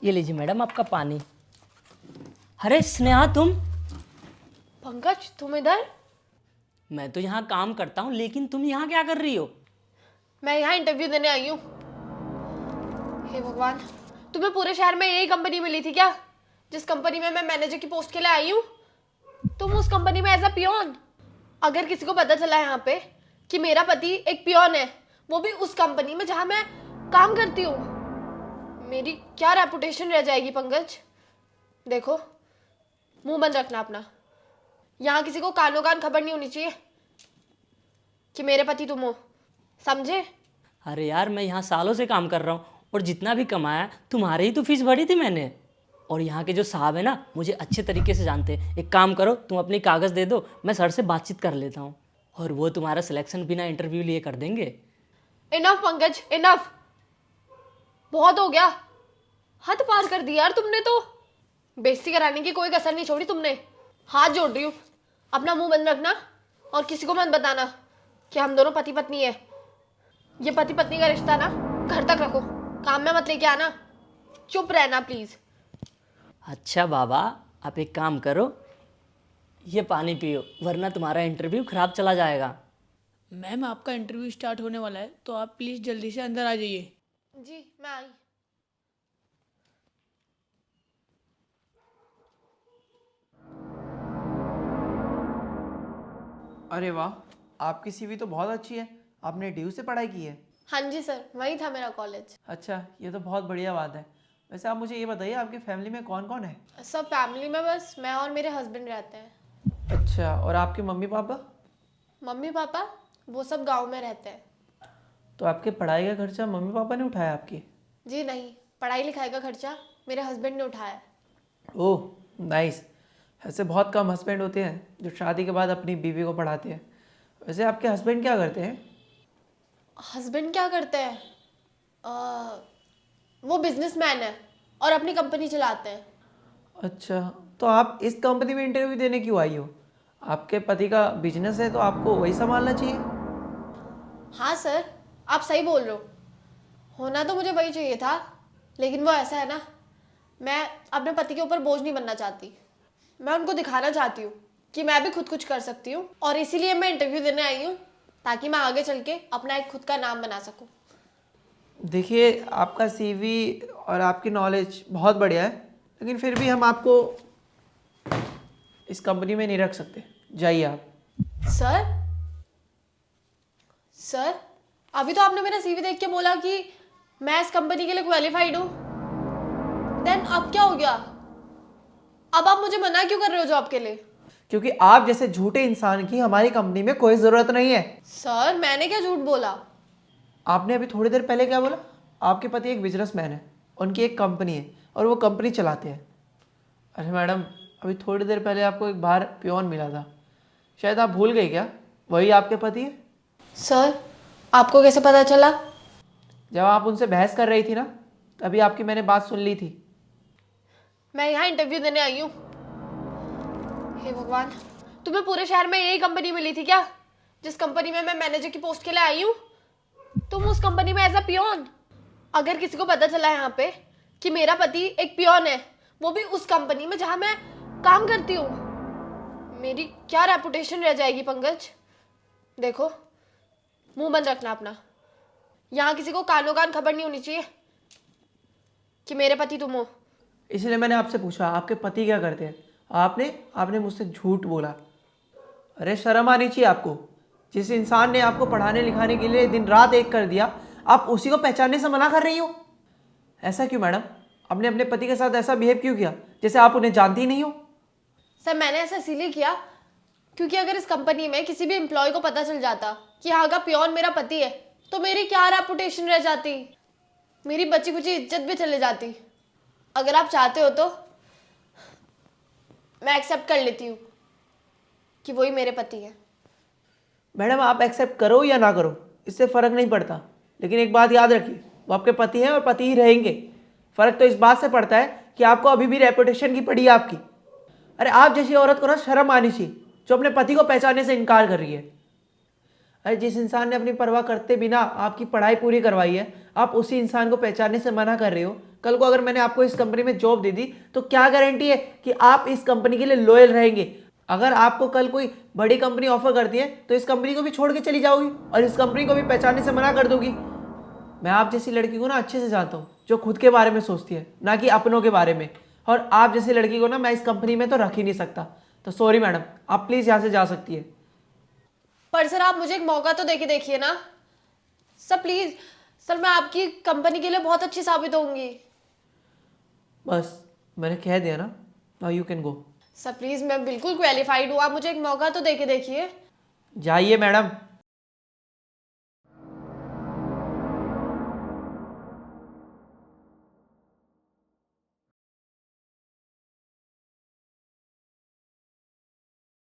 ये लीजिए मैडम आपका पानी। अरे स्नेहा तुम? पंकज तुम इधर? मैं तो यहाँ काम करता हूँ, लेकिन तुम यहाँ क्या कर रही हो? मैं यहाँ इंटरव्यू देने आई हूँ। हे भगवान, तुम्हें पूरे शहर में यही कंपनी मिली थी क्या, जिस कंपनी में मैं मैनेजर की पोस्ट के लिए आई हूँ? तुम उस कंपनी में एज अ पियोन। अगर किसी को पता चला यहाँ पे कि मेरा पति एक पियोन है, वो भी उस कंपनी में जहाँ मैं काम करती हूँ, मेरी क्या रेपुटेशन रह जाएगी पंकज। देखो, मुंह बंद रखना अपना। यहाँ किसी को कानों कान खबर नहीं होनी चाहिए कि मेरे पति तुम हो, समझे? अरे यार, मैं यहाँ सालों से काम कर रहा हूँ और जितना भी कमाया तुम्हारे ही तो फीस भरी थी मैंने। और यहाँ के जो साहब है ना, मुझे अच्छे तरीके से जानते हैं। एक काम करो, तुम अपनी कागज़ दे दो, मैं सर से बातचीत कर लेता हूँ और वो तुम्हारा सिलेक्शन बिना इंटरव्यू लिए कर देंगे। Enough Pankaj, enough. बहुत हो गया, हद पार कर दी यार तुमने तो। बेइज्जती कराने की कोई कसर नहीं छोड़ी तुमने। हाथ जोड़ रही हूँ, अपना मुंह बंद रखना और किसी को मत बताना कि हम दोनों पति पत्नी है। ये पति पत्नी का रिश्ता ना घर तक रखो, काम में मत लेके आना। चुप रहना प्लीज। अच्छा बाबा, आप एक काम करो, ये पानी पियो, वरना तुम्हारा इंटरव्यू खराब चला जाएगा। मैम आपका इंटरव्यू स्टार्ट होने वाला है, तो आप प्लीज़ जल्दी से अंदर आ जाइए। जी मैं आई। अरे वाह, आपकी सीवी तो बहुत अच्छी है। आपने ड्यू से पढ़ाई की है? हाँ जी सर, वही था मेरा कॉलेज। अच्छा, ये तो बहुत बढ़िया बात है। वैसे आप मुझे ये बताइए, आपकी फैमिली में कौन कौन है? सब फैमिली में बस मैं और मेरे हस्बैंड रहते हैं। अच्छा, और आपके मम्मी पापा? मम्मी पापा वो सब गांव में रहते हैं। तो आपके पढ़ाई का खर्चा मम्मी पापा ने उठाया आपकी? जी नहीं, पढ़ाई लिखाई का खर्चा मेरे हस्बैंड ने उठाया। Oh nice. ऐसे बहुत कम हस्बैंड होते हैं जो शादी के बाद अपनी बीवी को पढ़ाते हैं। वैसे आपके हस्बैंड क्या करते हैं? हस्बैंड क्या करते हैं? वो बिजनेसमैन है और अपनी कंपनी चलाते हैं। अच्छा, तो आप इस कंपनी में इंटरव्यू देने क्यों आई हो? आपके पति का बिजनेस है तो आपको वही संभालना चाहिए। हाँ सर, आप सही बोल रहे हो। होना तो मुझे वही चाहिए था, लेकिन वो ऐसा है ना, मैं अपने पति के ऊपर बोझ नहीं बनना चाहती। मैं उनको दिखाना चाहती हूँ कि मैं भी खुद कुछ कर सकती हूँ, और इसीलिए मैं इंटरव्यू देने आई हूँ, ताकि मैं आगे चल के अपना एक खुद का नाम बना सकूँ। देखिए, आपका सीवी और आपकी नॉलेज बहुत बढ़िया है, लेकिन फिर भी हम आपको इस कंपनी में नहीं रख सकते। जाइए आप। सर, सर अभी तो आपने मेरा सीवी देख के बोला कि मैं इस कंपनी के लिए क्वालिफाइड हूँ। देन अब क्या हो गया? अब आप मुझे मना क्यों कर रहे हो जॉब के लिए? क्योंकि आप जैसे झूठे इंसान की हमारी कंपनी में कोई ज़रूरत नहीं है। सर मैंने क्या झूठ बोला? आपने अभी थोड़ी देर पहले क्या बोला? आपके पति एक बिजनेसमैन है, उनकी एक कंपनी है और वो कंपनी चलाते हैं। अरे मैडम, अभी थोड़ी देर पहले आपको एक बाहर पियोन मिला था, शायद आप भूल गए क्या? वही आपके पति है। सर आपको कैसे पता चला? जब आप उनसे बहस कर रही थी ना, तभी आपकी मैंने बात सुन ली थी। मैं यहाँ इंटरव्यू देने आई हूँ। हे भगवान, तुम्हें पूरे शहर में यही कंपनी मिली थी क्या, जिस कंपनी में मैं मैनेजर की पोस्ट के लिए आई हूँ? तुम उस कंपनी में एज अ पियोन। अगर किसी को पता चला यहाँ पे कि मेरा पति एक पियोन है, वो भी उस कंपनी में जहाँ मैं काम करती हूँ, मेरी क्या रेपुटेशन रह जाएगी पंकज। देखो, मुंह बंद रखना अपना। यहाँ किसी को कानों कान खबर नहीं होनी चाहिए कि मेरे पति तुम हो। इसलिए मैंने आपसे पूछा आपके पति क्या करते हैं। आपने आपने मुझसे झूठ बोला। अरे शर्म आनी चाहिए आपको। जिस इंसान ने आपको पढ़ाने लिखाने के लिए दिन रात एक कर दिया, आप उसी को पहचानने से मना कर रही हो। ऐसा क्यों मैडम? आपने अपने पति के साथ ऐसा बिहेव क्यों किया, जैसे आप उन्हें जानती ही नहीं हो? सर मैंने ऐसा इसीलिए किया क्योंकि अगर इस कंपनी में किसी भी एम्प्लॉय को पता चल जाता कि यहाँ का पियोन मेरा पति है, तो मेरी क्या रेपुटेशन रह जाती, मेरी बची कुची इज्जत भी चले जाती। अगर आप चाहते हो तो मैं एक्सेप्ट कर लेती हूँ कि वही मेरे पति है। मैडम, आप एक्सेप्ट करो या ना करो, इससे फ़र्क नहीं पड़ता, लेकिन एक बात याद रखिए, वो आपके पति हैं और पति ही रहेंगे। फ़र्क तो इस बात से पड़ता है कि आपको अभी भी रेपुटेशन की पड़ी है आपकी। अरे आप जैसी औरत को ना शर्म आनी चाहिए, जो अपने पति को पहचानने से इनकार कर रही है। अरे जिस इंसान ने अपनी परवाह करते बिना आपकी पढ़ाई पूरी करवाई है, आप उसी इंसान को पहचानने से मना कर रहे हो, कल को अगर मैंने आपको इस कंपनी में जॉब दे दी तो क्या गारंटी है कि आप इस कंपनी के लिए लॉयल रहेंगे। अगर आपको कल कोई बड़ी कंपनी ऑफर करती है तो इस कंपनी को भी छोड़ के चली जाओगी और इस कंपनी को भी पहचानने से मना कर दोगी। मैं आप जैसी लड़की को ना अच्छे से जानता हूँ, जो खुद के बारे में सोचती है, ना कि अपनों के बारे में। और आप जैसी लड़की को ना मैं इस कंपनी में तो रख ही नहीं सकता। तो सॉरी मैडम, आप प्लीज़ यहाँ से जा सकती है। पर सर आप मुझे एक मौका तो देके देखिए ना सर, प्लीज सर, मैं आपकी कंपनी के लिए बहुत अच्छी साबित होंगी। बस मैंने कह दिया ना, now you can go. Sir please, मैं बिल्कुल क्वालिफाइड हूँ, आप मुझे एक मौका तो देके देखिए। जाइए मैडम।